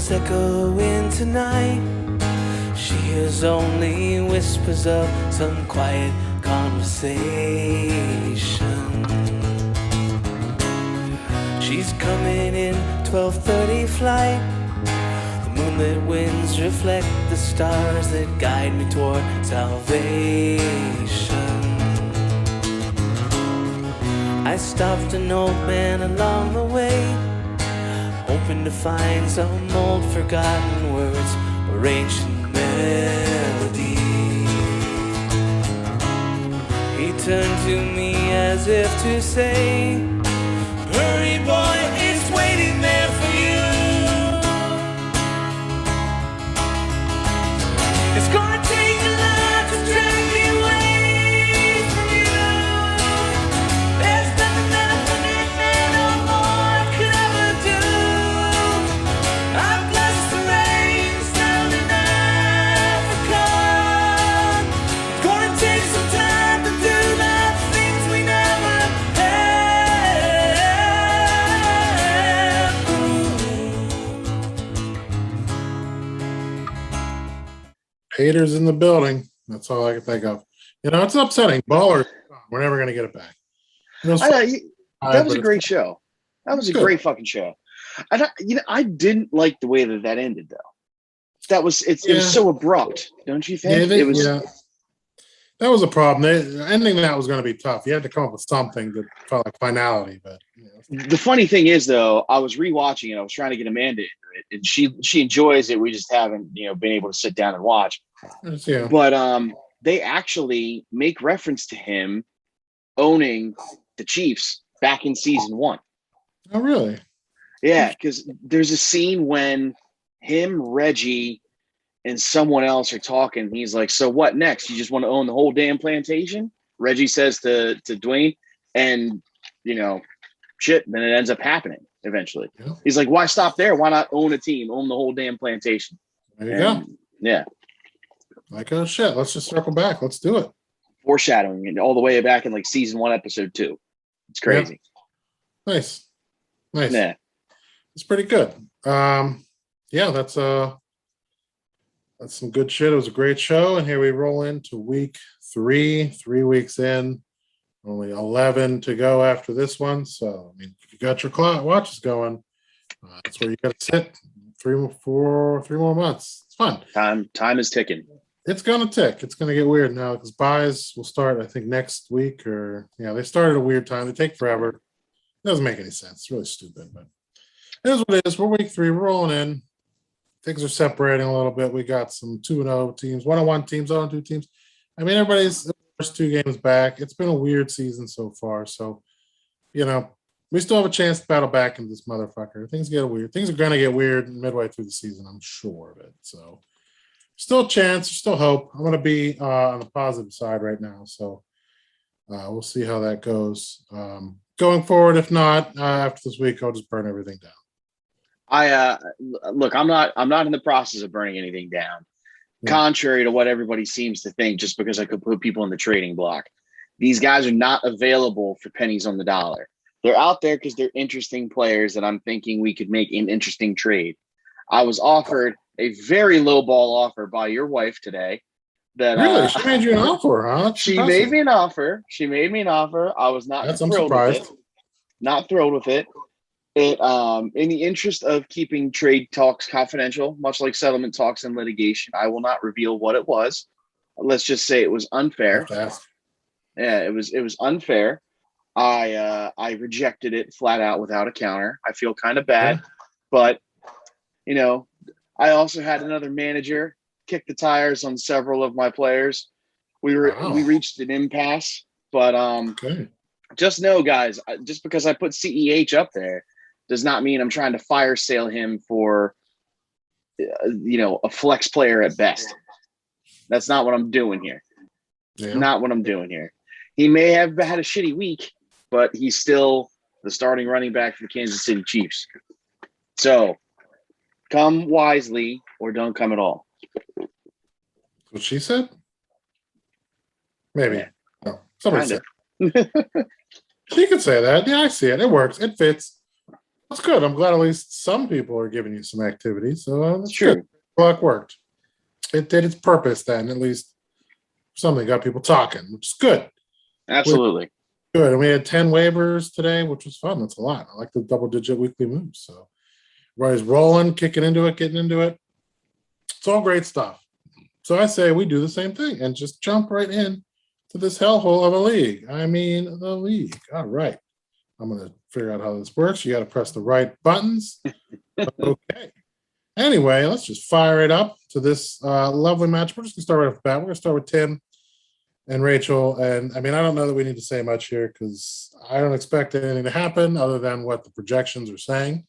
bells echoing tonight. She hears only whispers of some quiet conversation. She's coming in 12:30 flight. The moonlit winds reflect the stars that guide me toward salvation. I stopped an old man along the way, hoping to find some old forgotten words or ancient melody. He turned to me as if to say, "Hurry, boy, it's waiting there for you. It's gonna take a lot to drag me away from you. There's nothing that a hundred men or more could ever do. I've blessed the rains down in Africa. It's gonna take some time to do the things we never had." Haters in the building. That's all I can think of. You know, it's upsetting. Ballers, we're never going to get it back. You know, that was a great show. That was a great fucking show. And I didn't like the way that ended, though. It was so abrupt, don't you think? That was a problem. Ending that was going to be tough. You had to come up with something that felt like finality. But the funny thing is, though, I was rewatching it. I was trying to get Amanda into it, and she enjoys it. We just haven't, been able to sit down and watch. Yeah. But they actually make reference to him owning the Chiefs back in season 1. Oh, really? Yeah, because there's a scene when him, Reggie, and someone else are talking. He's like, "So what next? You just want to own the whole damn plantation?" Reggie says to Dwayne, and shit. Then it ends up happening eventually. Yeah. He's like, "Why stop there? Why not own a team? Own the whole damn plantation?" There you go. Yeah. Like, oh shit, let's just circle back. Let's do it. Foreshadowing it all the way back in like season 1, episode 2. It's crazy. Yeah. Nice. Yeah. It's pretty good. That's some good shit. It was a great show. And here we roll into week 3, 3 weeks in, only 11 to go after this one. So, I mean, if you got your watches going, that's where you got to sit. 3 more months. It's fun. Time is ticking. It's going to tick. It's going to get weird now because buys will start, I think, next week they started a weird time. They take forever. It doesn't make any sense. It's really stupid, but it is what it is. We're week 3. We're rolling in. Things are separating a little bit. We got some 2-0 teams, 1-1 teams, 0-2 teams. I mean, everybody's first 2 games back. It's been a weird season so far. So, we still have a chance to battle back into this motherfucker. Things get weird. Things are going to get weird midway through the season. I'm sure of it. So, still a chance. Still hope. I'm going to be on the positive side right now. So, we'll see how that goes. Going forward, if not, after this week, I'll just burn everything down. Look, I'm not in the process of burning anything down. Yeah. Contrary to what everybody seems to think, just because I could put people in the trading block. These guys are not available for pennies on the dollar. They're out there because they're interesting players that I'm thinking we could make an interesting trade. I was offered a very low ball offer by your wife today. Really? She made you an offer, huh? She made me an offer. I was not thrilled with it. Not thrilled with it. It, in the interest of keeping trade talks confidential, much like settlement talks and litigation, I will not reveal what it was. Let's just say it was unfair. Yeah, it was unfair. I rejected it flat out without a counter. I feel kind of bad, but I also had another manager kick the tires on several of my players. We reached an impasse, but just know, guys, just because I put CEH up there does not mean I'm trying to fire sale him for, a flex player at best. That's not what I'm doing here. Yeah. Not what I'm doing here. He may have had a shitty week, but he's still the starting running back for the Kansas City Chiefs. So come wisely or don't come at all. What she said? Maybe. Yeah. No, somebody said. She could say that. Yeah, I see it. It works. It fits. That's good. I'm glad at least some people are giving you some activity. So that's True. good. Well, it worked. It did its purpose then, at least something got people talking, which is good. Absolutely. Good. And we had 10 waivers today, which was fun. That's a lot. I like the double-digit weekly moves. So everybody's rolling, kicking into it, getting into it. It's all great stuff. So I say we do the same thing and just jump right in to this hellhole of a league. I mean, the league. All right. I'm going to figure out how this works. You got to press the right buttons. Okay. Anyway, let's just fire it up to this lovely match. We're just going to start right off the bat. We're going to start with Tim and Rachel. And I mean, I don't know that we need to say much here because I don't expect anything to happen other than what the projections are saying.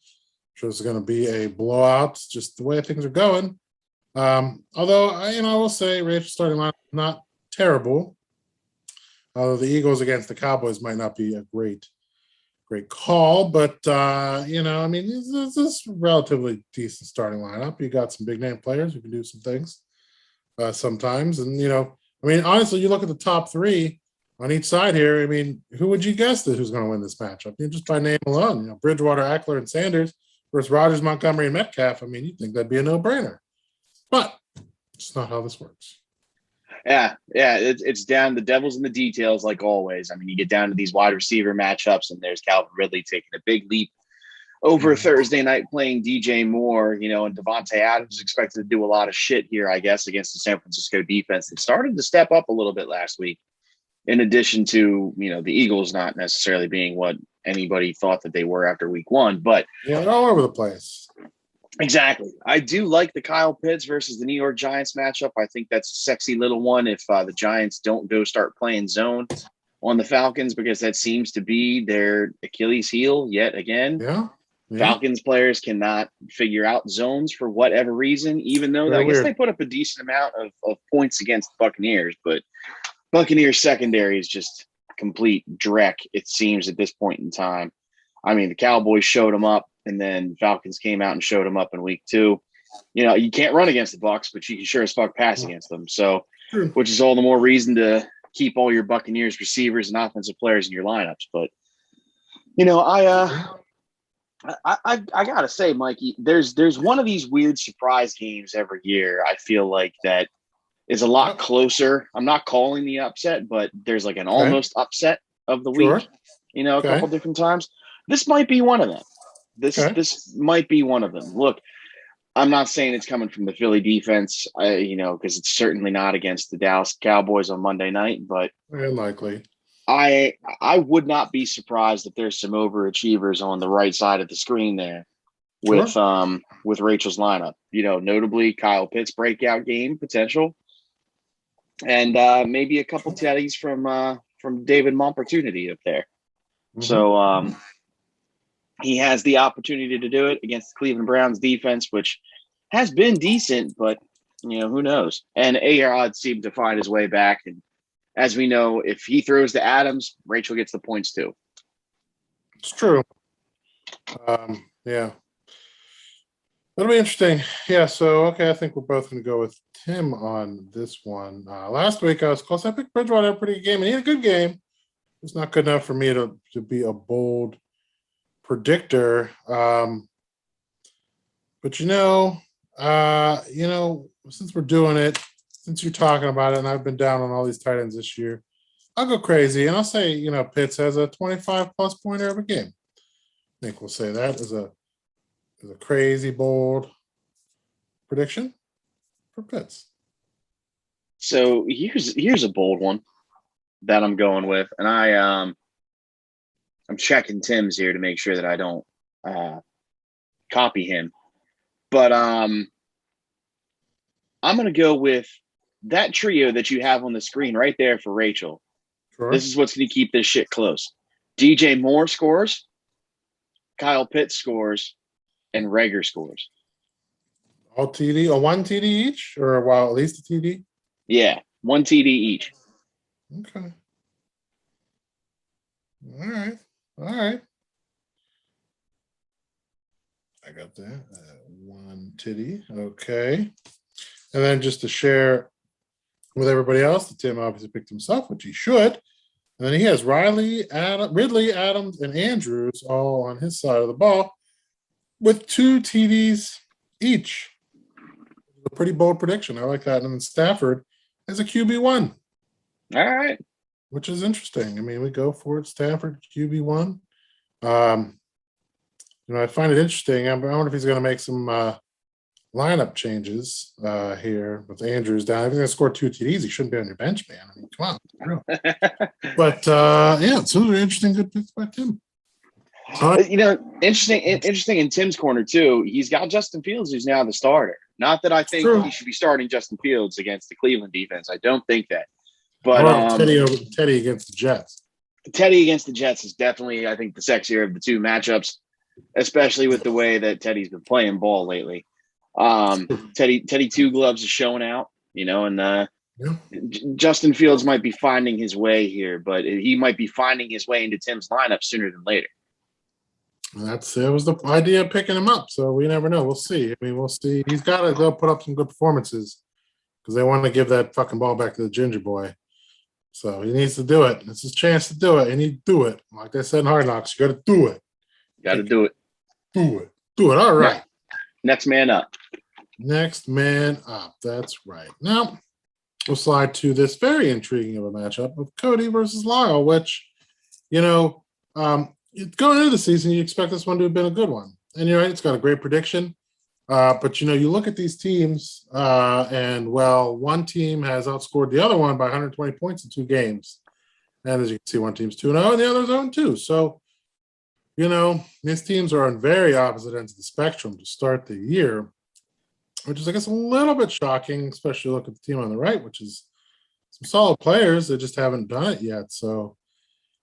So it's going to be a blowout, just the way things are going. Although, I will say Rachel's starting line not terrible. Although the Eagles against the Cowboys might not be a great call, but I mean, this is relatively decent starting lineup. You got some big name players who can do some things sometimes, and I mean, honestly, you look at the top three on each side here. I mean, who would you guess that who's going to win this matchup? I mean, just by name alone, Bridgewater, Eckler, and Sanders versus Rodgers, Montgomery, and Metcalf. I mean, you'd think that'd be a no-brainer, but it's not how this works. Yeah, it's down. The devil's in the details, like always. I mean, you get down to these wide receiver matchups, and there's Calvin Ridley taking a big leap over Thursday night playing DJ Moore, and Devontae Adams is expected to do a lot of shit here, I guess, against the San Francisco defense that started to step up a little bit last week. In addition to, the Eagles not necessarily being what anybody thought that they were after week one, but they're all over the place. Exactly. I do like the Kyle Pitts versus the New York Giants matchup. I think that's a sexy little one if the Giants don't go start playing zone on the Falcons, because that seems to be their Achilles heel yet again. Yeah. Falcons players cannot figure out zones for whatever reason, even though I guess they put up a decent amount of points against the Buccaneers, but Buccaneers secondary is just complete dreck, it seems, at this point in time. I mean, the Cowboys showed them up, and then Falcons came out and showed them up in week 2. You can't run against the Bucs, but you can sure as fuck pass against them. So, which is all the more reason to keep all your Buccaneers receivers and offensive players in your lineups. But, I gotta say, Mikey, there's one of these weird surprise games every year. I feel like that is a lot closer. I'm not calling the upset, but there's like an almost upset of the week. A couple different times. This might be one of them. This might be one of them. Look, I'm not saying it's coming from the Philly defense, because it's certainly not against the Dallas Cowboys on Monday night. But very likely, I would not be surprised if there's some overachievers on the right side of the screen there with Rachel's lineup. Notably Kyle Pitts breakout game potential, and maybe a couple teddies from David Momportunity up there. Mm-hmm. So he has the opportunity to do it against the Cleveland Browns defense, which has been decent, but who knows? And A-Rod seemed to find his way back. And as we know, if he throws to Adams, Rachel gets the points too. It's true. Yeah. That'll be interesting. Yeah. So, okay. I think we're both going to go with Tim on this one. Last week I was close. I picked Bridgewater a pretty good game, and he had a good game. It's not good enough for me to be a bold predictor. But since we're doing it, since you're talking about it, and I've been down on all these tight ends this year, I'll go crazy and I'll say, Pitts has a 25+ pointer of a game. I think we'll say that is a crazy bold prediction for Pitts. So here's a bold one that I'm going with, and I'm checking Tim's here to make sure that I don't copy him. But I'm going to go with that trio that you have on the screen right there for Rachel. Sure. This is what's going to keep this shit close. DJ Moore scores, Kyle Pitts scores, and Rager scores. All TD, or one TD each, or at least a TD? Yeah, one TD each. Okay. All right. I got that. One titty. Okay. And then just to share with everybody else, Tim obviously picked himself, which he should. And then he has Ridley, Adams, and Andrews all on his side of the ball. with 2 TDs each. A pretty bold prediction. I like that. And then Stafford as a QB1. All right. Which is interesting. I mean, we go for it. Stafford QB1. I find it interesting. I wonder if he's going to make some lineup changes here with Andrews down. If he's going to score 2 TDs, he shouldn't be on your bench, man. I mean, come on. But yeah, it's really interesting. Good picks by Tim. Interesting in Tim's corner too. He's got Justin Fields, who's now the starter. Not that I think he should be starting Justin Fields against the Cleveland defense. I don't think that. But Teddy against the Jets. Teddy against the Jets is definitely, I think, the sexier of the 2 matchups, especially with the way that Teddy's been playing ball lately. Teddy 2 gloves is showing out, and Justin Fields might be finding his way here, but he might be finding his way into Tim's lineup sooner than later. It was the idea of picking him up, so we never know. We'll see. I mean, we'll see. He's got to go put up some good performances because they want to give that fucking ball back to the ginger boy. So he needs to do it. It's his chance to do it, and he do it. Like they said in Hard Knocks, you got to do it. Got to do it. Do it. All right. Next man up. Next man up. That's right. Now we'll slide to this very intriguing of a matchup of Cody versus Lyle, which, going into the season, you expect this one to have been a good one. And you're right, it's got a great prediction. But, you look at these teams and, one team has outscored the other one by 120 points in 2 games. And as you can see, one team's 2-0 and the other's 0-2. So, these teams are on very opposite ends of the spectrum to start the year, which is, I guess, a little bit shocking, especially look at the team on the right, which is some solid players. They just haven't done it yet. So,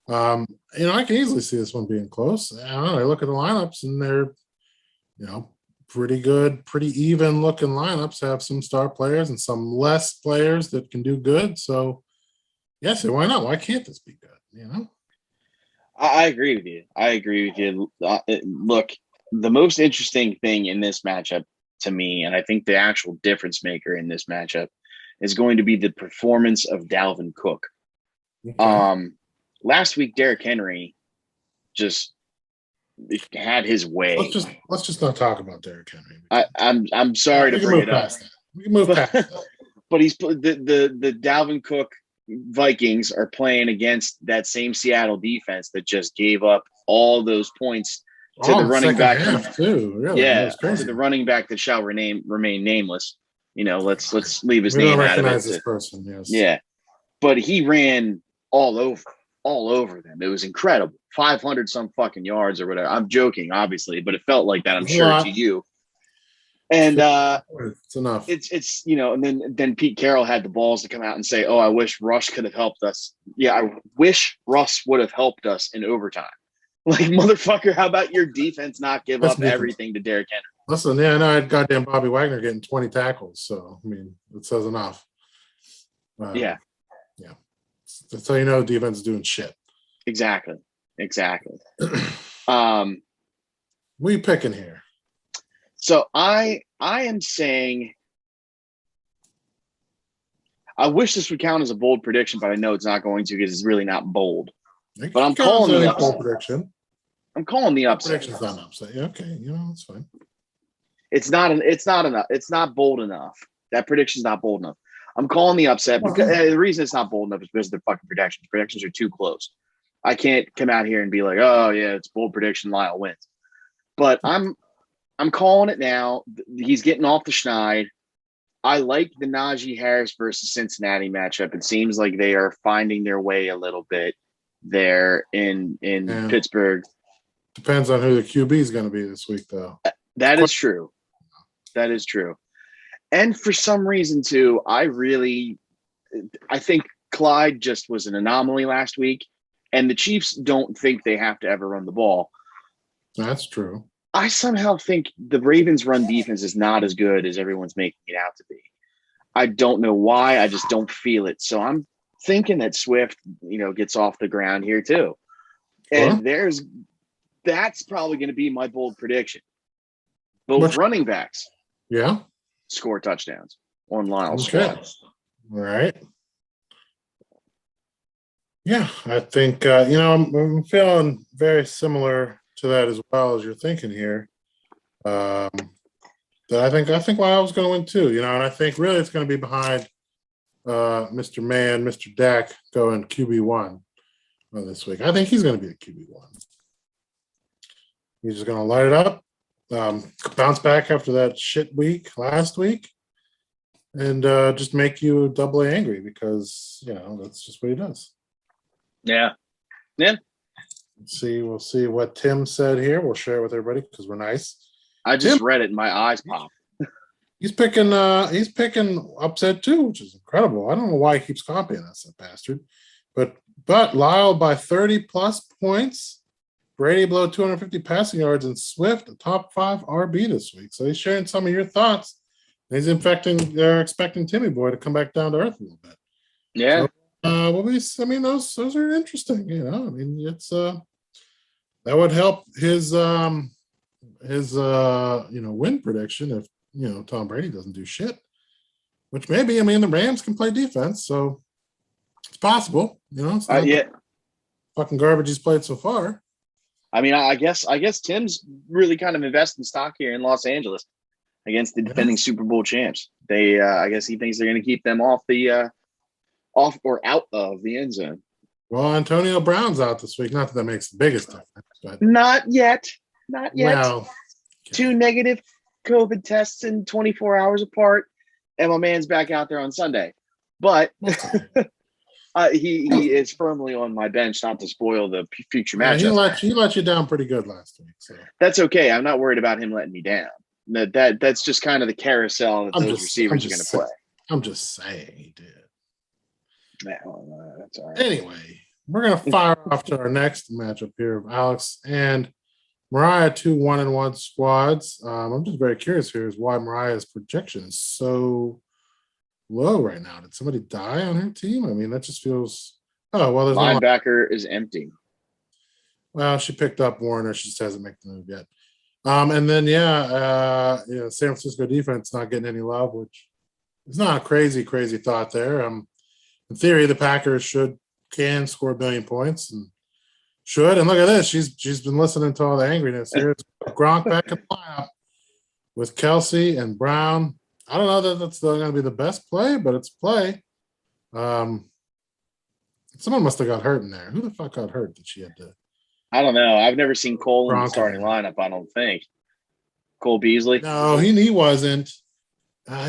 I can easily see this one being close. I don't know. I look at the lineups and they're, pretty good, pretty even looking lineups, have some star players and some less players that can do good. So, yes, why not? Why can't this be good? I agree with you. Look, the most interesting thing in this matchup to me, and I think the actual difference maker in this matchup, is going to be the performance of Dalvin Cook. Okay. Last week, Derrick Henry just had his way. Let's just not talk about Derrick Henry. I'm sorry to bring it up. We can move past that. But he's the Dalvin Cook Vikings are playing against that same Seattle defense that just gave up all those points to the running back too. Really? Yeah, to the running back that shall remain nameless. Let's leave his name out of it. This person, yes. Yeah, but he ran all over them. It was incredible. 500 some fucking yards or whatever. I'm joking, obviously, but it felt like that. I'm sure to you. And it's enough. It's and then Pete Carroll had the balls to come out and say, "Oh, I wish Rush could have helped us." Yeah, I wish Russ would have helped us in overtime. Like, motherfucker, how about your defense not give up everything to Derrick Henry? Listen, I had goddamn Bobby Wagner getting 20 tackles, so I mean, it says enough. Yeah. That's how you know the defense is doing shit. Exactly. What are you picking here? So I am saying, I wish this would count as a bold prediction, but I know it's not going to because it's really not bold. But I'm calling the bold prediction. I'm calling the upset. Prediction's not an upset. Yeah, okay, it's fine. It's not enough. It's not bold enough. That prediction's not bold enough. I'm calling the upset because the reason it's not bold enough is because of the fucking predictions. Predictions are too close. I can't come out here and be like, "Oh yeah, it's bold prediction. Lyle wins." But I'm calling it now. He's getting off the schneid. I like the Najee Harris versus Cincinnati matchup. It seems like they are finding their way a little bit there in Pittsburgh. Depends on who the QB is going to be this week, though. That is true. And for some reason, too, I think Clyde just was an anomaly last week, and the Chiefs don't think they have to ever run the ball. That's true. I somehow think the Ravens' run defense is not as good as everyone's making it out to be. I don't know why. I just don't feel it. So I'm thinking that Swift, gets off the ground here too. And that's probably going to be my bold prediction. Both running backs score touchdowns on Lyle's squad. All right. Yeah, I think, I'm feeling very similar to that as well as you're thinking here. That I think Lyle's going to win too. You know, and I think really it's going to be behind Mr. Man, Mr. Dak going QB1 this week. I think he's going to be the QB1. He's just going to light it up, bounce back after that shit week last week, and just make you doubly angry because, you know, that's just what he does. Yeah. Yeah. We'll see what Tim said here. We'll share it with everybody because we're nice. I just read it and my eyes popped. He's picking upset too, which is incredible. I don't know why he keeps copying us, that bastard. But Lyle by 30 plus points, Brady below 250 passing yards, and Swift a top 5 RB this week. So he's sharing some of your thoughts. He's expecting Timmy Boy to come back down to earth a little bit. Yeah. So, those are interesting. You know, I mean, it's that would help his win prediction if, you know, Tom Brady doesn't do shit, which maybe, I mean, the Rams can play defense, so it's possible, you know. It's not fucking garbage he's played so far. I mean, I guess Tim's really kind of investing stock here in Los Angeles against the defending Super Bowl champs. They, I guess he thinks they're going to keep them off or out of the end zone. Well, Antonio Brown's out this week. Not that makes the biggest difference, but not yet. Well, okay. 2 negative COVID tests in 24 hours apart, and my man's back out there on Sunday. But he is firmly on my bench, not to spoil the future matchup. He let you down pretty good last week. So that's okay. I'm not worried about him letting me down. That's just kind of the carousel that those receivers are going to play. I'm just saying he did. That's all right. Anyway, we're going to fire off to our next matchup here of Alex and Mariah, 2 1-1 squads. I'm just very curious here is why Mariah's projection is so low right now. Did somebody die on her team? I mean, that just feels. Oh well, there's linebacker is empty. Well, she picked up Warner. She just hasn't made the move yet. And then San Francisco defense not getting any love, which is not a crazy thought there. In theory, the Packers can score 1 billion points and. And look at this. She's been listening to all the angriness here. It's Gronk back in the lineup with Kelsey and Brown. I don't know that that's going to be the best play, but it's play. Someone must have got hurt in there. Who the fuck got hurt that she had to? I don't know. I've never seen Cole in the starting lineup. I don't think Cole Beasley. No, he wasn't.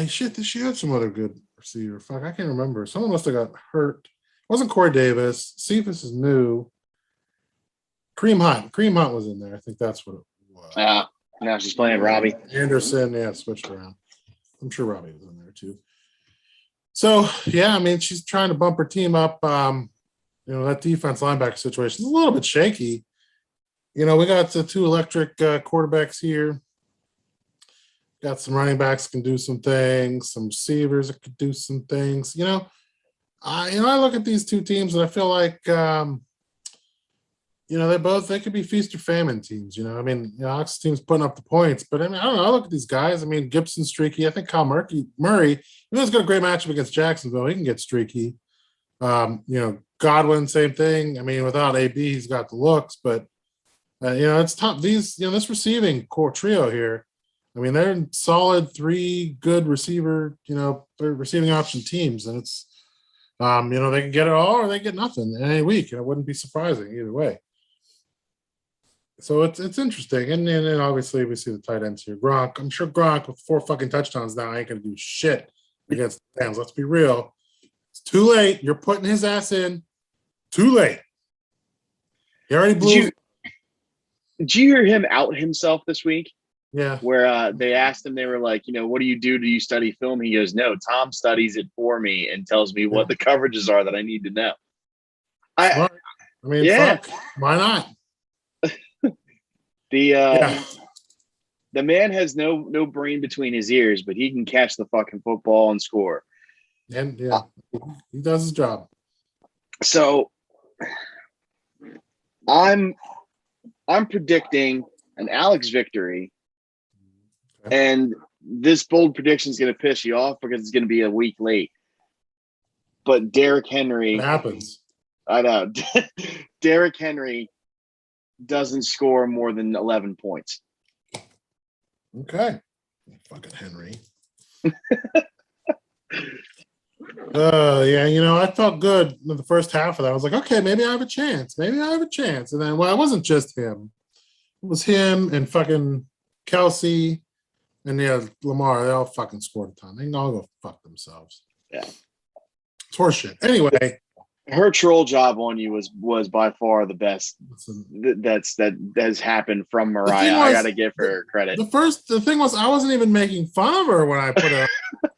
She had some other good receiver. Fuck, I can't remember. Someone must have got hurt. It wasn't Corey Davis. Cephas is new. Kareem Hunt was in there. I think that's what it was. Now she's playing Robbie Anderson. Switched around. I'm sure Robbie was in there too. So I mean, she's trying to bump her team up. That defense linebacker situation is a little bit shaky. You know, we got the 2 electric quarterbacks here. Got some running backs can do some things. Some receivers that could do some things. I look at these 2 teams and I feel like. They could be feast or famine teams. I mean, Ox's team's putting up the points, but I mean, I don't know. I look at these guys. I mean, Gibson's streaky. I think Kyle Murray, he's got a great matchup against Jacksonville. He can get streaky. Godwin, same thing. I mean, without AB, he's got the looks, but it's tough. This receiving core trio here. I mean, they're solid 3 good receiving option teams, and it's, they can get it all or they get nothing in any week, and it wouldn't be surprising either way. So it's interesting. And then obviously we see the tight ends here. Gronk, I'm sure Gronk with 4 fucking touchdowns now ain't going to do shit against the Rams. Let's be real. It's too late. You're putting his ass in. Too late. He already blew. Did you hear him out himself this week? Yeah. Where they asked him, they were like, what do you do? Do you study film? He goes, no, Tom studies it for me and tells me what the coverages are that I need to know. Fuck. Why not? The man has no brain between his ears, but he can catch the fucking football and score. And he does his job. So I'm predicting an Alex victory. Okay. And this bold prediction is going to piss you off because it's going to be a week late. But Derrick Henry. What happens? I know. Derrick Henry doesn't score more than 11 points. Okay. Fucking Henry. Yeah, I felt good in the first half of that. I was like, okay, maybe I have a chance. Maybe I have a chance. And then, well, it wasn't just him. It was him and fucking Kelsey and Lamar. They all fucking scored a ton. They can all go fuck themselves. Yeah. It's horseshit. Anyway. Her troll job on you was by far the best that has happened from Mariah. I got to give her credit. The thing was, I wasn't even making fun of her when I put her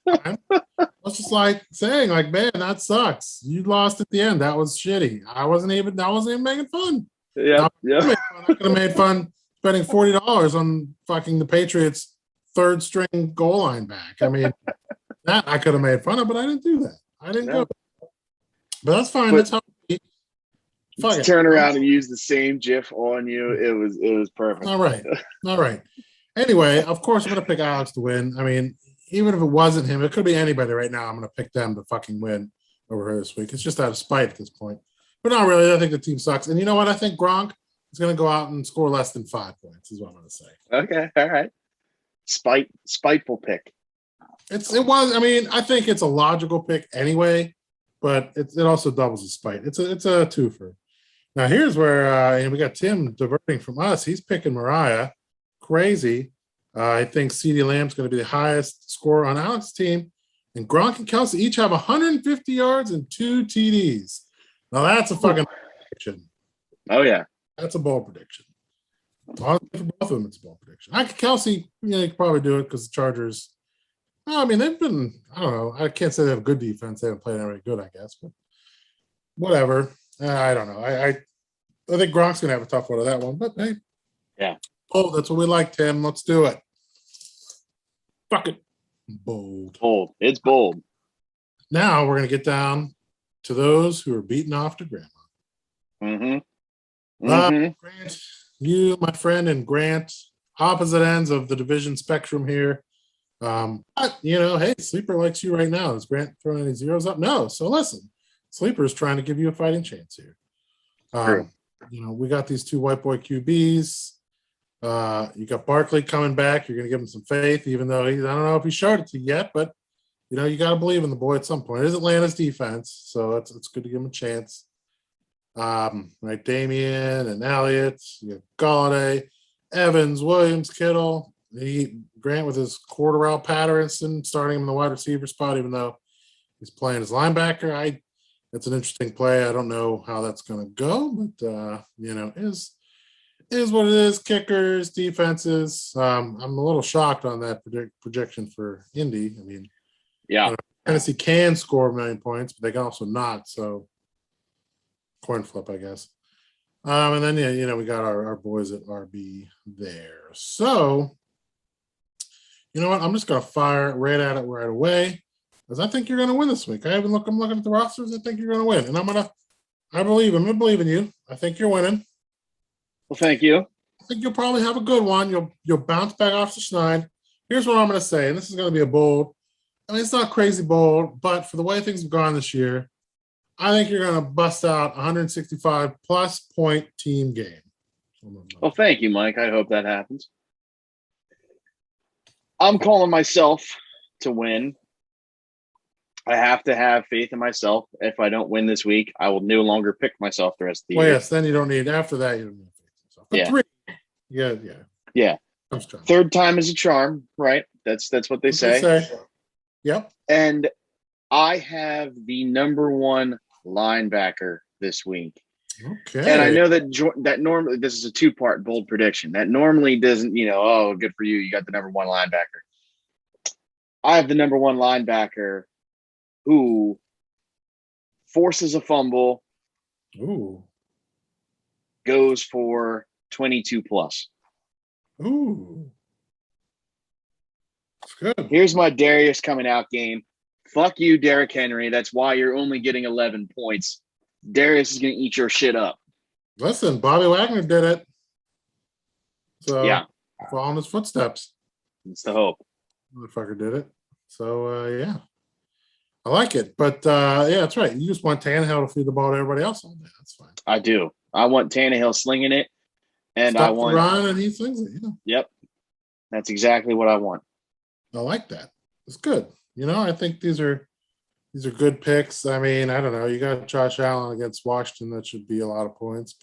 on. I was just like saying, like, man, that sucks. You lost at the end. That was shitty. I wasn't even making fun. Yeah. I could have made fun spending $40 on fucking the Patriots' third string goal line back. I mean, that I could have made fun of, but I didn't do that. I didn't go. But that's fine. That's how turn around and use the same GIF on you. It was perfect. All right. Anyway, of course, I'm going to pick Alex to win. I mean, even if it wasn't him, it could be anybody right now. I'm going to pick them to fucking win over her this week. It's just out of spite at this point. But not really. I think the team sucks. And you know what? I think Gronk is going to go out and score less than 5 points is what I'm going to say. Okay. All right. Spiteful pick. It was. I mean, I think it's a logical pick anyway. But it also doubles the spite. It's a twofer. Now here's where we got Tim diverting from us. He's picking Mariah. Crazy. I think CeeDee Lamb's going to be the highest scorer on Alex's team. And Gronk and Kelsey each have 150 yards and 2 TDs. Now that's a fucking prediction. Oh yeah. That's a bold prediction. Honestly, for both of them, it's a bold prediction. Kelsey, you could probably do it because the Chargers. I mean, they've been, I don't know. I can't say they have good defense. They haven't played very good, I guess. But whatever. I don't know. I think Gronk's going to have a tough one of that one. But, hey. Yeah. Oh, that's what we like, Tim. Let's do it. Fuck it. Bold. It's bold. Now we're going to get down to those who are beaten off to grandma. Mm-hmm. Mm-hmm. Grant, you, my friend, and Grant, opposite ends of the division spectrum here. But hey, Sleeper likes you right now. Is Grant throwing any zeros up? No. So listen, Sleeper is trying to give you a fighting chance here. We got these 2 white boy QBs. You got Barkley coming back. You're going to give him some faith, even though I don't know if he showed it to you yet, but you got to believe in the boy at some point. It is Atlanta's defense, so it's good to give him a chance. Right, Damian and Elliott, you have Galladay, Evans, Williams, Kittle. Grant with his quarter out Patterson, starting him in the wide receiver spot, even though he's playing as linebacker. That's an interesting play. I don't know how that's going to go, but is what it is. Kickers, defenses. I'm a little shocked on that projection for Indy. I mean, yeah, Tennessee can score 1 million points, but they can also not. So, coin flip, I guess. And then we got our boys at RB there. So. You know what? I'm just going to fire right at it right away because I think you're going to win this week. I'm looking at the rosters. I think you're going to win. And I'm going to believe in you. I think you're winning. Well, thank you. I think you'll probably have a good one. You'll bounce back off the schneid. Here's what I'm going to say, and this is going to be a bold. I mean, it's not crazy bold, but for the way things have gone this year, I think you're going to bust out 165-plus point team game. Well, thank you, Mike. I hope that happens. I'm calling myself to win. I have to have faith in myself. If I don't win this week, I will no longer pick myself the rest of the year. Well, yes, then you don't need. After that, you don't need faith in yourself. But yeah. 3, yeah. Third time is a charm, right? That's what they say. Yep. And I have the number 1 linebacker this week. Okay. And I know that normally this is a 2-part bold prediction. That normally doesn't, good for you. You got the number 1 linebacker. I have the number 1 linebacker who forces a fumble. Ooh. Goes for 22 plus. Ooh. That's good. Here's my Darius coming out game. Fuck you, Derrick Henry. That's why you're only getting 11 points. Darius is going to eat your shit up. Listen, Bobby Wagner did it. So, yeah. Follow in his footsteps. It's the hope. Motherfucker did it. So, yeah. I like it. But, that's right. You just want Tannehill to feed the ball to everybody else all day. That's fine. I do. I want Tannehill slinging it. And Stop I want the run and he slings it. Yep. That's exactly what I want. I like that. It's good. I think these are good picks. I mean, I don't know. You got Josh Allen against Washington. That should be a lot of points,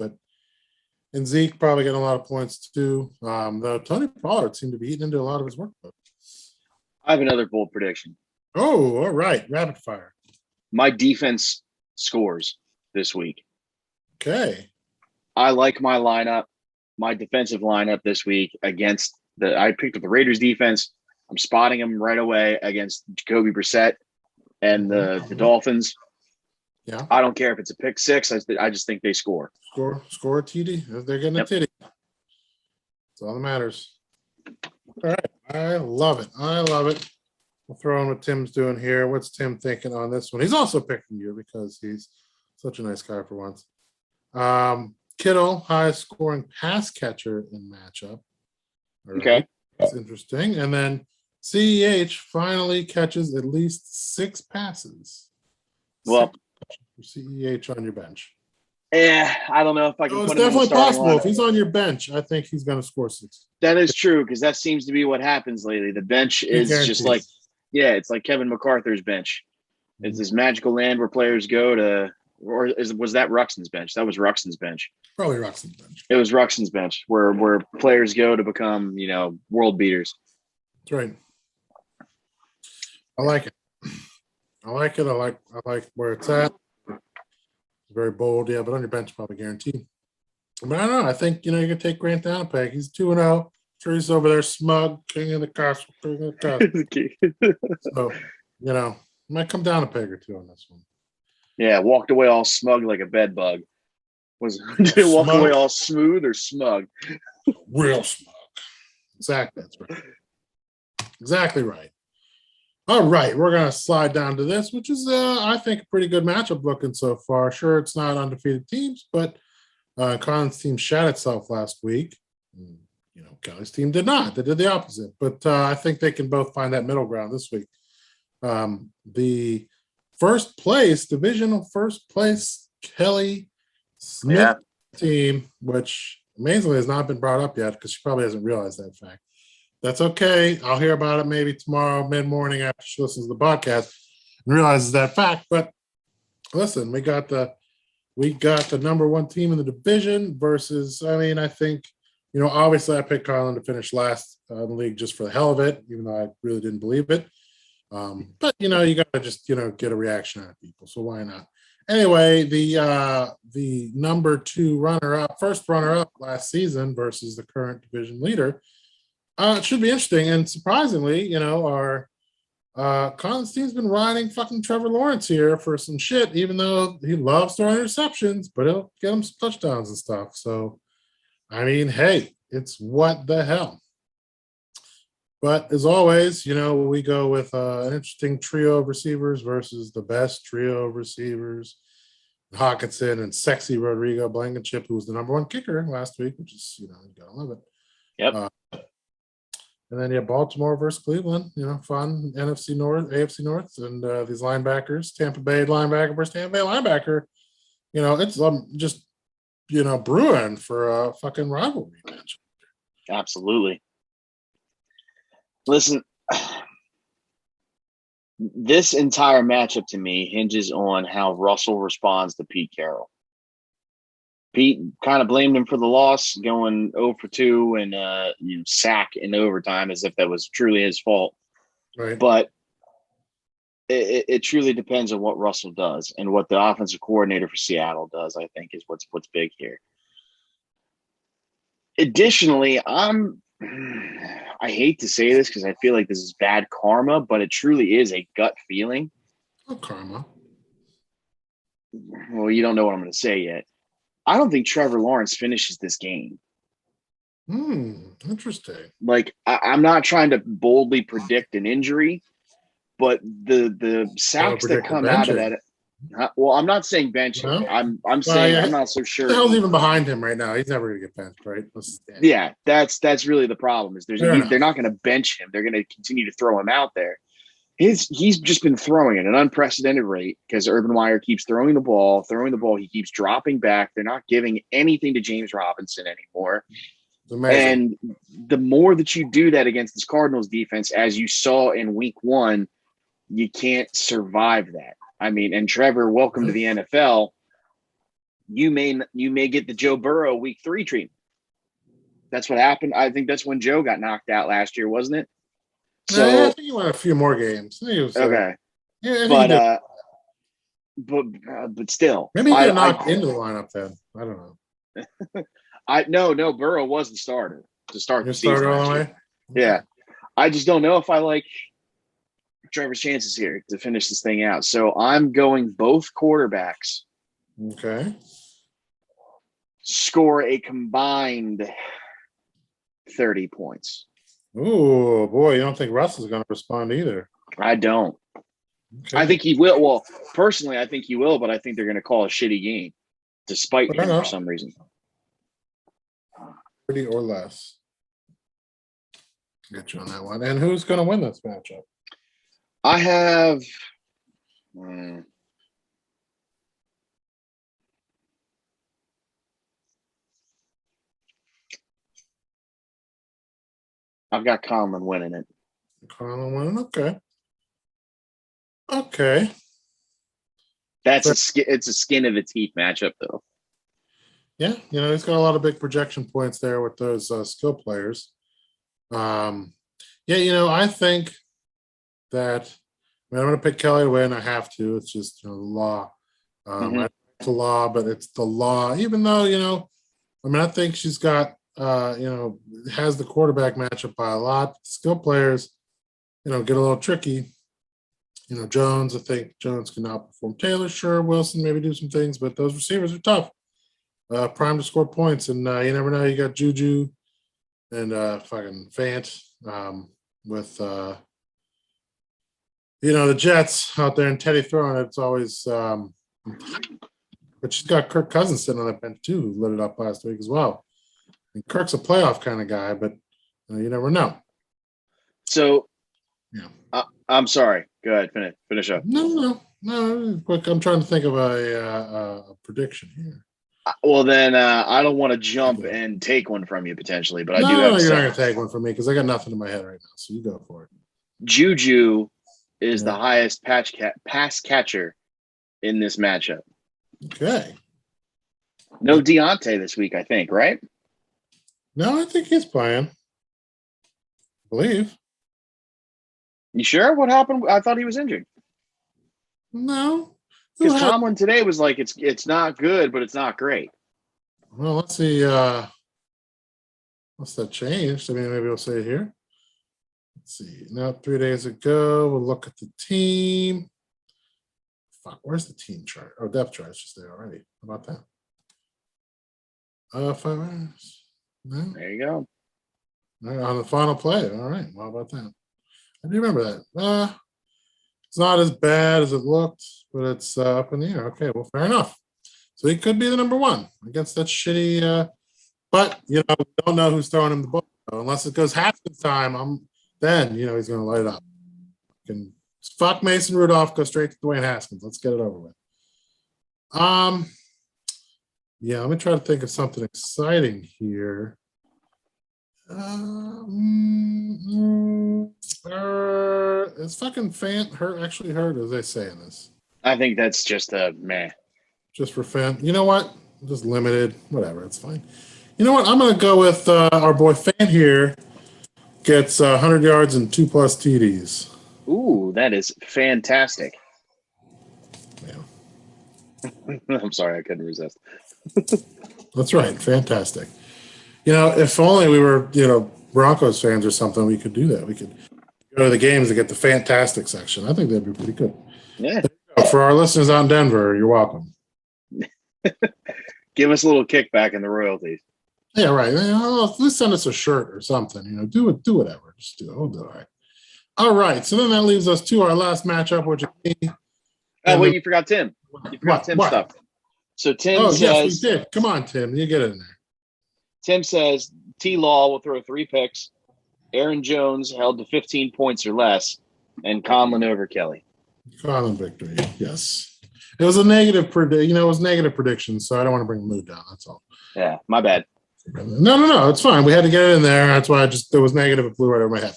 and Zeke probably getting a lot of points too. Though Tony Pollard seemed to be eating into a lot of his workload. I have another bold prediction. Oh, all right. Rapid fire. My defense scores this week. Okay. I like my lineup, my defensive lineup this week against I picked up the Raiders defense. I'm spotting them right away against Jacoby Brissett and the Dolphins. Yeah. I don't care if it's a pick six. I just think they score. Score a TD. They're getting a titty. That's all that matters. All right. I love it. We'll throw in what Tim's doing here. What's Tim thinking on this one? He's also picking you because he's such a nice guy for once. Kittle, highest scoring pass catcher in matchup. Right. Okay. That's interesting. And then CEH finally catches at least 6 passes. Well, CEH on your bench. Yeah, I don't know if I can. It's definitely possible. If he's on your bench, I think he's going to score 6. That is true because that seems to be what happens lately. The bench is just like, it's like Kevin MacArthur's bench. It's this magical land where players go to, was that Ruxin's bench? That was Ruxin's bench. Probably Ruxin's bench. It was Ruxin's bench where players go to become, world beaters. That's right. I like it. I like where it's at. Very bold, yeah, but on your bench, probably guaranteed. But I don't know. I think, you can take Grant down a peg. He's 2-0. Sure, he's over there smug, king of the castle, king of the castle. So, might come down a peg or 2 on this one. Yeah, walked away all smug like a bed bug. Did it walk away all smooth or smug? Real smug. Exactly. That's right. Exactly right. All right, we're going to slide down to this, which is, I think, a pretty good matchup looking so far. Sure, it's not undefeated teams, but Colin's team shat itself last week. Kelly's team did not. They did the opposite. But I think they can both find that middle ground this week. The divisional first place, Kelly Smith team, which amazingly has not been brought up yet because she probably hasn't realized that fact. That's okay. I'll hear about it maybe tomorrow, mid-morning after she listens to the podcast and realizes that fact. But listen, we got the number 1 team in the division versus, I think, obviously I picked Colin to finish last in the league just for the hell of it, even though I really didn't believe it. But, you got to just, get a reaction out of people. So why not? Anyway, the number 2 first runner-up last season versus the current division leader. It should be interesting. And surprisingly, our Colin's team's been riding fucking Trevor Lawrence here for some shit, even though he loves throwing interceptions, but he'll get him some touchdowns and stuff. So, hey, it's what the hell. But as always, we go with an interesting trio of receivers versus the best trio of receivers. Hawkinson and sexy Rodrigo Blankenship, who was the number 1 kicker last week, which is, you gotta love it. Yep. And then, Baltimore versus Cleveland, fun NFC North, AFC North, and these linebackers, Tampa Bay linebacker versus Tampa Bay linebacker. It's just, brewing for a fucking rivalry match. Absolutely. Listen, this entire matchup to me hinges on how Russell responds to Pete Carroll. Pete kind of blamed him for the loss, going 0 for 2 and sack in overtime as if that was truly his fault. Right. But it truly depends on what Russell does and what the offensive coordinator for Seattle does, I think, is what's big here. Additionally, I hate to say this because I feel like this is bad karma, but it truly is a gut feeling. Oh, karma. Well, you don't know what I'm going to say yet. I don't think Trevor Lawrence finishes this game. Interesting. Like, I'm not trying to boldly predict an injury, but the sacks that come out of that. Well, I'm not saying bench. No? I'm saying I'm not so sure. The hell's even behind him right now? He's never going to get benched, right? Yeah, that's really the problem. Is they're not going to bench him. They're going to continue to throw him out there. He's just been throwing at an unprecedented rate because Urban Meyer keeps throwing the ball. He keeps dropping back. They're not giving anything to James Robinson anymore. It's amazing. And the more that you do that against this Cardinals defense, as you saw in week 1, you can't survive that. I mean, and Trevor, welcome to the NFL. You may get the Joe Burrow week 3 treatment. That's what happened. I think that's when Joe got knocked out last year, wasn't it? So I think he won a few more games. I think it was, okay. Yeah, but still, maybe he got knocked into the lineup then. I don't know. No, Burrow was the starter to start the season. All the way? Yeah. I just don't know if I like Trevor's chances here to finish this thing out. So I'm going both quarterbacks. Okay. Score a combined 30 points. Oh boy, you don't think Russell's going to respond either? I don't. Okay. I think he will. Well, personally, I think he will, but I think they're going to call a shitty game despite him for some reason. 30 or less. Get you on that one. And who's going to win this matchup? I have. I've got Conlon winning it. Conlon winning, okay. Okay. It's a skin of the teeth matchup, though. Yeah, he's got a lot of big projection points there with those skill players. I think that I'm going to pick Kelly to win. I have to. It's just the law. It's the law, but it's the law. Even though I think she's got has the quarterback matchup by a lot. Skill players, get a little tricky. Jones, I think Jones can outperform Taylor. Sure, Wilson maybe do some things, but those receivers are tough. Prime to score points, and you never know. You got Juju and fucking Fant with the Jets out there and Teddy throwing it. It's always, but she's got Kirk Cousins sitting on that bench too, who lit it up last week as well. And Kirk's a playoff kind of guy, but you never know. So, I'm sorry. Go ahead, finish up. No. Quick, I'm trying to think of a prediction here. Well, then I don't want to jump and take one from you potentially, but I do have. No, you're not going to take one from me because I got nothing in my head right now. So you go for it. Juju is the highest pass catcher in this matchup. Okay. No Deontay this week, I think, right? No, I think he's playing. I believe. You sure? What happened? I thought he was injured. No. Because Tomlin today was like, it's not good, but it's not great. Well, let's see. What's that changed? I mean, maybe we'll say it here. Let's see. Now, 3 days ago, we'll look at the team. Fuck, where's the team chart? Oh, depth chart is just there already. How about that? 5 hours. No? There you go. On the final play. All right. Well, how about that? I do remember that. It's not as bad as it looked, but it's up in the air. Okay, well, fair enough. So he could be the number one against that shitty. But we don't know who's throwing him the ball unless it goes half the time. Then he's going to light it up. Can fuck Mason Rudolph, go straight to Dwayne Haskins. Let's get it over with. Let me try to think of something exciting here. Is fucking Fant hurt, as they say in this? I think that's just a meh. Just for Fant. You know what? Just limited. Whatever, it's fine. You know what? I'm going to go with our boy Fant here. Gets 100 yards and 2+ TDs. Ooh, that is fantastic. Yeah. I'm sorry, I couldn't resist. That's right. Fantastic. If only we were, Broncos fans or something, we could do that. We could go to the games and get the fantastic section. I think that'd be pretty good. Yeah. For our listeners out in Denver, you're welcome. Give us a little kickback in the royalties. Yeah, right. At least send us a shirt or something. Do whatever. Just do it. We'll do it. All right. All right. So then that leaves us to our last matchup, which is me. Oh, wait, you forgot Tim. You forgot Tim's stuff. So Tim says. Yes, we did. Come on, Tim. You get it in there. Tim says T. Law will throw 3 picks. Aaron Jones held to 15 points or less, and Conlon over Kelly. Conlon victory. Yes. It was a negative prediction. It was negative prediction, so I don't want to bring the mood down. That's all. Yeah, my bad. No. It's fine. We had to get it in there. That's why it was negative. It flew right over my head.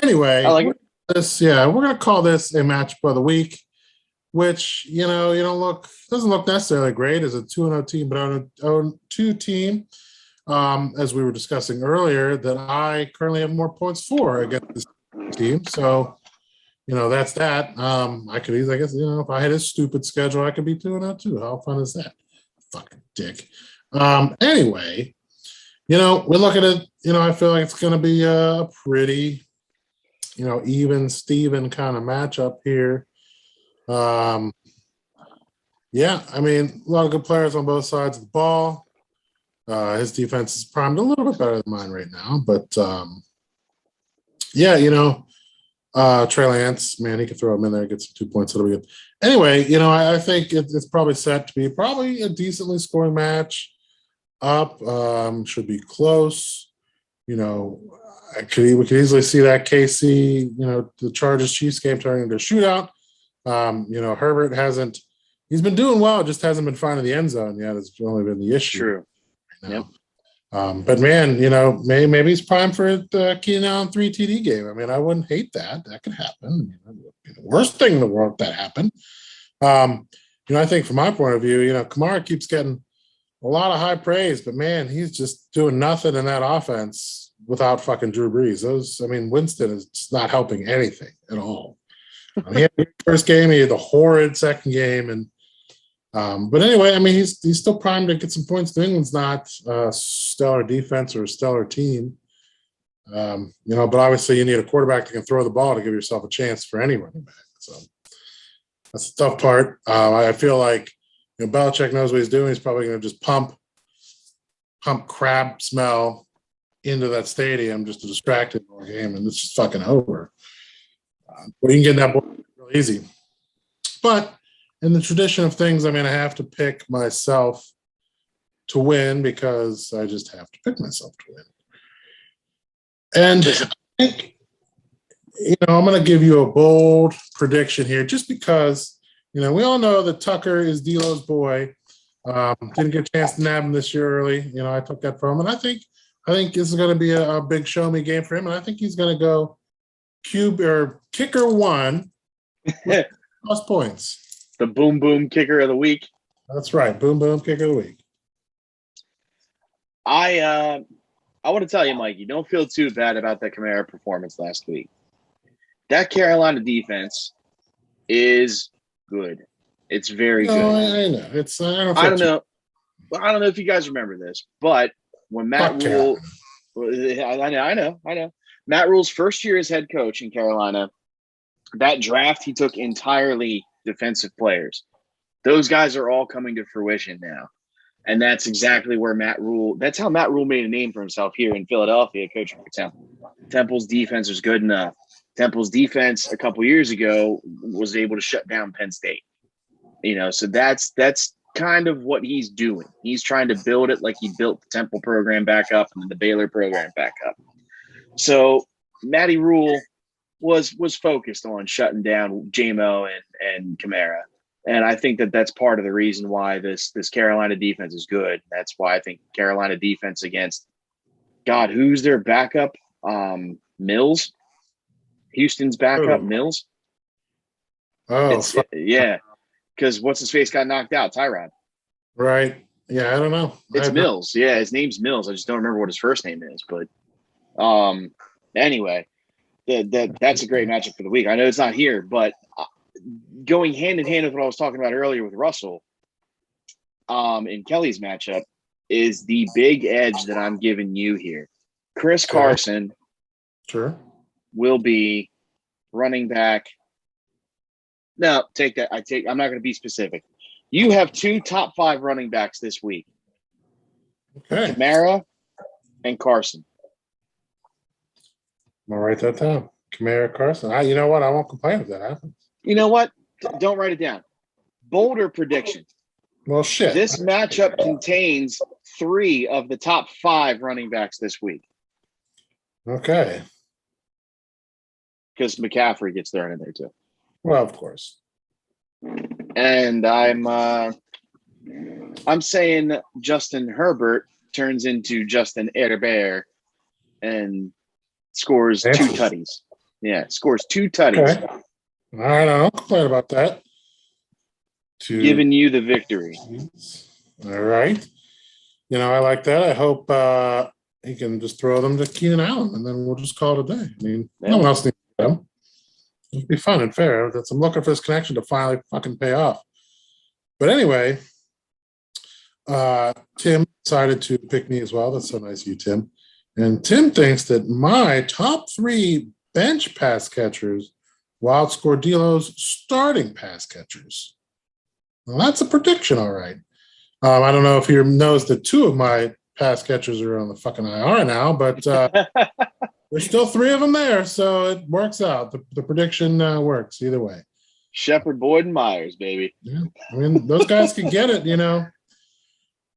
Anyway, I like it. we're going to call this a matchup of the week, which, doesn't look necessarily great as a 2-0 team, but on a 0-2 team, as we were discussing earlier, that I currently have more points for against this team. So, that's that. I could easily, I guess, if I had a stupid schedule, I could be 2-0 too. How fun is that? Fucking dick. Anyway, we look at it, I feel like it's going to be a pretty, even Steven kind of matchup here. Yeah, I mean, a lot of good players on both sides of the ball. His defense is primed a little bit better than mine right now, but Trey Lance, man, he could throw him in there, get some 2 points. It'll be good. Anyway, I think it's probably set to be probably a decently scoring match. Up, should be close. We could easily see that KC, the Chargers Chiefs game turning into a shootout. Herbert he's been doing well, just hasn't been finding the end zone yet. It's only been the issue. True. Right now. Yep. But man, maybe he's primed for the Keenan Allen 3 TD game. I mean, I wouldn't hate that. That could happen. The worst thing in the world if that happened. I think from my point of view, Kamara keeps getting a lot of high praise, but man, he's just doing nothing in that offense without fucking Drew Brees. Winston is just not helping anything at all. He had the first game, he had the horrid second game, and but anyway, he's still primed to get some points. New England's not a stellar defense or a stellar team, but obviously you need a quarterback that can throw the ball to give yourself a chance for any running back. So that's the tough part. I feel like Belichick knows what he's doing. He's probably going to just pump crab smell into that stadium just to distract him all game, and it's just fucking over. But you can get that ball real easy. But in the tradition of things, I have to pick myself to win because I just have to pick myself to win. And I think, I'm going to give you a bold prediction here just because, we all know that Tucker is D'Lo's boy. Didn't get a chance to nab him this year early. I took that from him. And I think this is going to be a big show me game for him. And I think he's going to go kicker 1 with plus points. The boom boom kicker of the week. That's right. Boom boom kicker of the week. I want to tell you, Mike, you don't feel too bad about that Kamara performance last week. That Carolina defense is good. It's very good. I know. I don't know. I don't know if you guys remember this, but when Matt Rule, I know. Matt Rule's first year as head coach in Carolina, that draft he took entirely defensive players. Those guys are all coming to fruition now. And that's exactly where that's how Matt Rule made a name for himself here in Philadelphia, coaching for Temple. Temple's defense was good enough. Temple's defense a couple years ago was able to shut down Penn State. So that's kind of what he's doing. He's trying to build it like he built the Temple program back up and then the Baylor program back up. So Matty Rule was focused on shutting down J-Mo and Kamara. And I think that's part of the reason why this Carolina defense is good. That's why I think Carolina defense against, God, who's their backup? Mills? Houston's backup, Mills? Oh, yeah. Because what's his face got knocked out? Tyrod. Right. Yeah, I don't know. It's Mills. Yeah, his name's Mills. I just don't remember what his first name is. But anyway, that's a great matchup for the week. I know it's not here, but going hand in hand with what I was talking about earlier with Russell in Kelly's matchup is the big edge that I'm giving you here. Chris Carson will be running back. No, take that. I'm not going to be specific. You have 2 top 5 running backs this week. Okay. Kamara and Carson. I'm going to write that down. Kamara, Carson. You know what? I won't complain if that happens. You know what? Don't write it down. Bolder prediction. Well, shit. This matchup contains 3 of the top 5 running backs this week. Okay. Because McCaffrey gets thrown in there too. Well, of course. And I'm saying Justin Herbert turns into Justin Herbert and scores two Fancy. tutties. Yeah, scores 2 tutties. Okay. All right, I don't complain about that. Giving you the victory. All right. I like that. I hope he can just throw them to Keenan Allen, and then we'll just call it a day. I mean, no one else needs them. It'll be fun and fair. I'm looking for this connection to finally fucking pay off. But anyway, Tim decided to pick me as well. That's so nice of you, Tim. And Tim thinks that my top 3 bench pass catchers will outscore D'Lo's starting pass catchers. Well, that's a prediction, all right. I don't know if he knows that 2 of my pass catchers are on the fucking IR now, but there's still 3 of them there, so it works out. The prediction works either way. Shepard, Boyd, and Myers, baby. Yeah, I mean those guys can get it.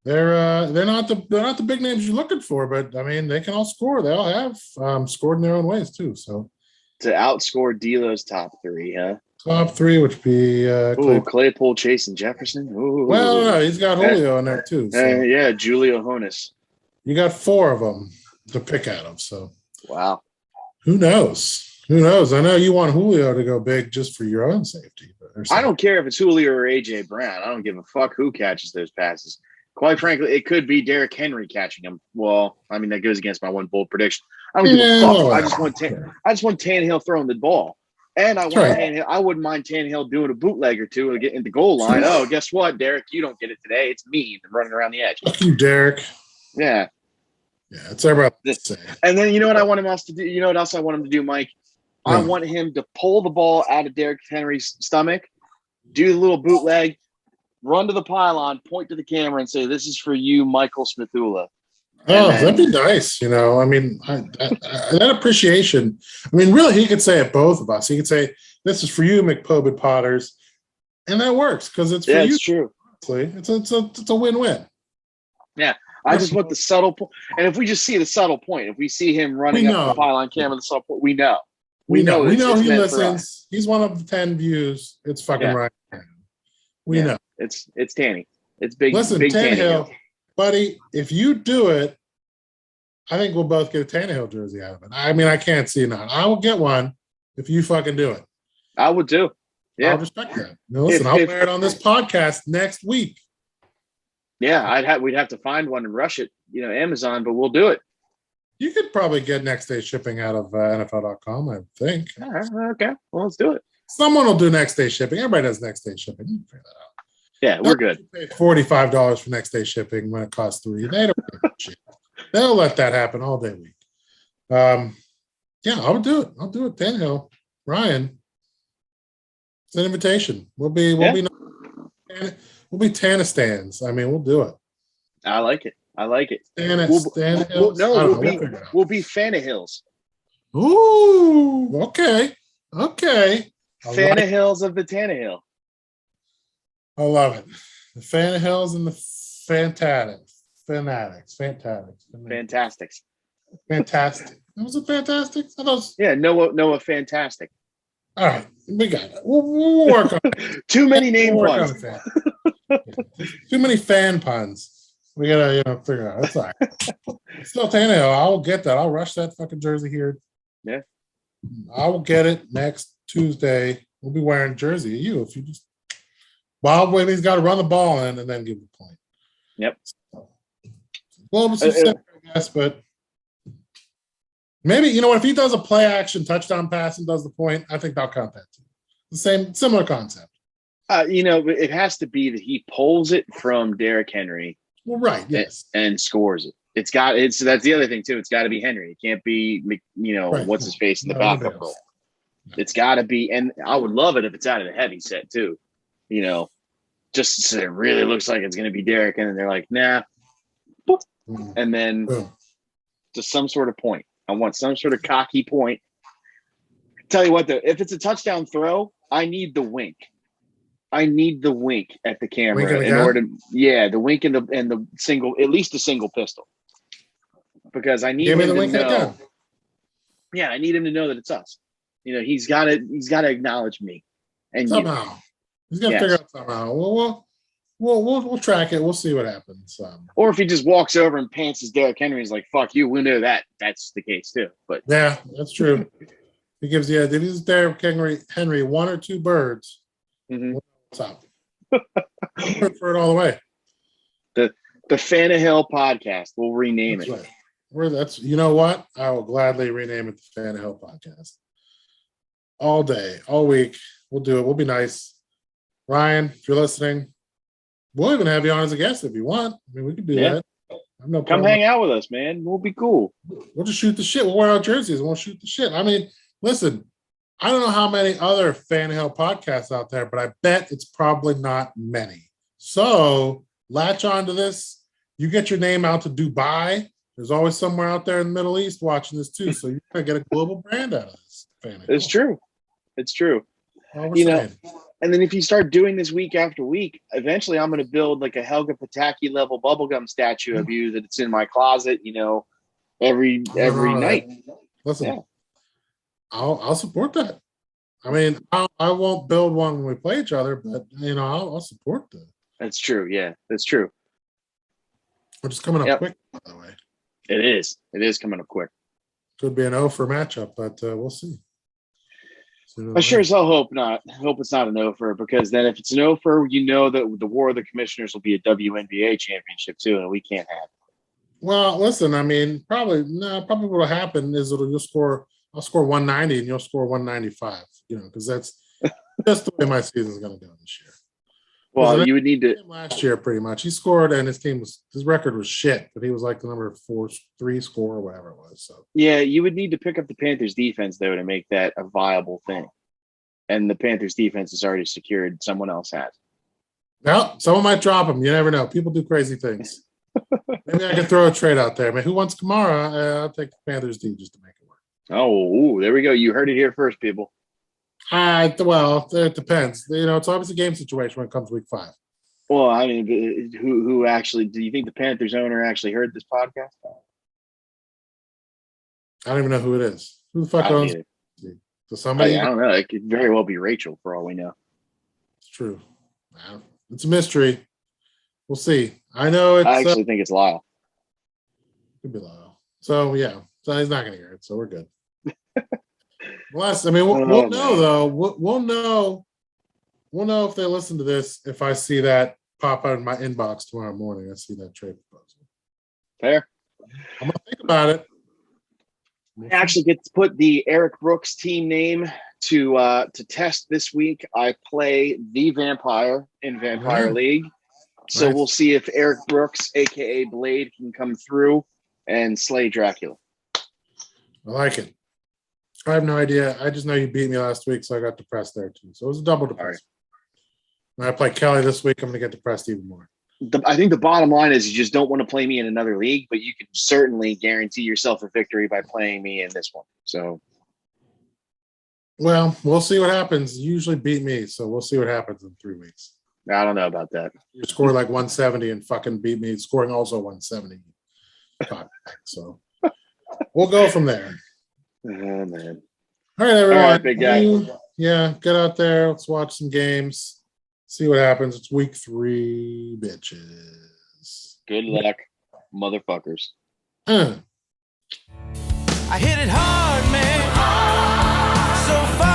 They're not the big names you're looking for, but I mean they can all score. They all have scored in their own ways too. So to outscore D'Lo's top 3, huh? Top 3, which be Claypool, Chase, and Jefferson. Ooh. Well, no, he's got Julio in there too. So. Yeah, Julio Jonas. You got 4 of them to pick out of. So wow, who knows? Who knows? I know you want Julio to go big just for your own safety. I don't care if it's Julio or AJ Brown. I don't give a fuck who catches those passes. Quite frankly, it could be Derrick Henry catching them. Well, I mean that goes against my one bold prediction. I don't give a fuck. I just want Tannehill throwing the ball. And I want Tannehill. I wouldn't mind Tannehill doing a bootleg or 2 to get in the goal line. Oh, guess what, Derek? You don't get it today. It's me running around the edge. Fuck you, Derek. Yeah. Yeah, it's everybody. And then you know what I want him else to do? You know what else I want him to do, Mike? I want him to pull the ball out of Derrick Henry's stomach, do the little bootleg, run to the pylon, point to the camera, and say, "This is for you, Michael Smithula." That'd be nice. I mean, that appreciation. I mean, really, he could say it both of us. He could say, "This is for you, McPobid Potters," and that works because it's for you. It's true. It's a win-win. Yeah, I just want the subtle point. And if we just see the subtle point, if we see him running up the pylon camera, the subtle point, we know. We know he listens. He's one of the 10 views. It's fucking right. We know. It's Tanny. It's big. Listen, big Tannehill. Buddy, if you do it, I think we'll both get a Tannehill jersey out of it. I mean, I can't see not. I will get one if you fucking do it. I would too. Yeah. I'll respect that. Listen, I'll wear it on this podcast next week. Yeah, we'd have to find one and rush it, Amazon, but we'll do it. You could probably get next day shipping out of NFL.com, I think. Okay, well, let's do it. Someone will do next day shipping. Everybody does next day shipping. You can figure that out. Yeah, we're good. Pay $45 for next day shipping when it costs $3. They don't give a shit. They'll let that happen all day week. Yeah, I'll do it. Tannehill, Ryan. It's an invitation. We'll be Tannistans. I mean, we'll do it. I like it. We'll be Fannahills. Ooh, okay. Fannahills of the Tannehill. I love it. The Fannahills and the Fanatics. Fantastic. Was it fantastic? Yeah, Noah Fantastic. All right, we got it. We'll work on it. Too many name puns. Too many fan puns. We gotta, figure it out. It's all right. Still Tannehill. I'll get that. I'll rush that fucking jersey here. Yeah. I will get it next Tuesday. We'll be wearing jersey. If you just when he's got to run the ball in and then give the point. Yep. Well, I guess, but maybe if he does a play action touchdown pass and does the point, I think I'll count that too. Similar concept. It has to be that he pulls it from Derrick Henry. Well, right. Yes. And scores it. That's the other thing too. It's got to be Henry. It can't be, right. What's his face in the backup role. No. It's got to be, and I would love it if it's out of the heavy set too. Just so it really looks like it's going to be Derrick, and then they're like, nah. And then just some sort of point. I want some sort of cocky point. Tell you what, though, if it's a touchdown throw, I need the wink. I need the wink at the camera in order to, the wink and the single, at least a single pistol, because I need him to know. Yeah, I need him to know that it's us. He's got to acknowledge me. And somehow he's got to figure out somehow. We'll we'll track it. We'll see what happens. Or if he just walks over and pants his Derrick Henry, he's like, "Fuck you." We know that that's the case too. But yeah, that's true. He gives did he Derrick Henry 1 or 2 birds? Mm-hmm. What's up? For it all the way. The Fanahill podcast. We'll rename that's it. Right. You know what? I will gladly rename it the Fanahill podcast. All day, all week. We'll do it. We'll be nice. Ryan, if you're listening, we'll even have you on as a guest if you want. I mean, we could do that. Come hang out with us, man. We'll be cool. We'll just shoot the shit. We'll wear our jerseys and we'll shoot the shit. I mean, listen, I don't know how many other Fanahill podcasts out there, but I bet it's probably not many. So latch on to this. You get your name out to Dubai. There's always somewhere out there in the Middle East watching this too. So you're going to get a global brand out of this. Fanahill. It's true. It's true. Saying. And then if you start doing this week after week, eventually I'm going to build like a Helga Pataki level bubblegum statue of you that's in my closet, every night. Listen, I'll support that. I mean, I won't build one when we play each other, but I'll support that. That's true. Yeah, that's true. Which is coming up quick, by the way. It is. It is coming up quick. Could be an O for matchup, but we'll see. I sure as hell hope not. I hope it's not an O-fer, because then if it's an O-fer, that the War of the Commissioners will be a WNBA championship too, and we can't have it. Well, listen, I mean, probably what'll happen is I'll score 190 and you'll score 195, because that's just the way my season's going to go this year. Well, you would need to. Last year, pretty much, he scored, and his record was shit, but he was like the number 3 scorer, or whatever it was. So yeah, you would need to pick up the Panthers defense though to make that a viable thing, and the Panthers defense is already secured. Someone else has. Well, someone might drop him. You never know. People do crazy things. Maybe I could throw a trade out there. I mean, who wants Kamara? I'll take the Panthers D just to make it work. Oh, there we go. You heard it here first, people. Well, it depends. It's always a game situation when it comes to week 5. Well, I mean, who actually? Do you think the Panthers owner actually heard this podcast? I don't even know who it is. Who the fuck owns it? So somebody? I don't know. It could very well be Rachel, for all we know. It's true. It's a mystery. We'll see. I know it's. I actually think it's Lyle. Could be Lyle. So yeah. So he's not going to hear it. So we're good. Unless, I mean, we'll know though. We'll know if they listen to this. If I see that pop out in my inbox tomorrow morning, I see that trade proposal. Fair. I'm gonna think about it. I actually get to put the Eric Brooks team name to test this week. I play the Vampire in Vampire League, so We'll see if Eric Brooks, aka Blade, can come through and slay Dracula. I like it. I have no idea. I just know you beat me last week, so I got depressed there too. So it was a double depressed. Right. When I play Kelly this week, I'm going to get depressed even more. I think the bottom line is you just don't want to play me in another league, but you can certainly guarantee yourself a victory by playing me in this one. So, well, we'll see what happens. You usually beat me, so we'll see what happens in 3 weeks. I don't know about that. You score like 170 and fucking beat me, scoring also 170. So we'll go from there. Oh, man. All right, everyone. All right, big guy. Yeah, get out there. Let's watch some games. See what happens. It's week 3, bitches. Good luck, motherfuckers. I hit it hard, man. So far.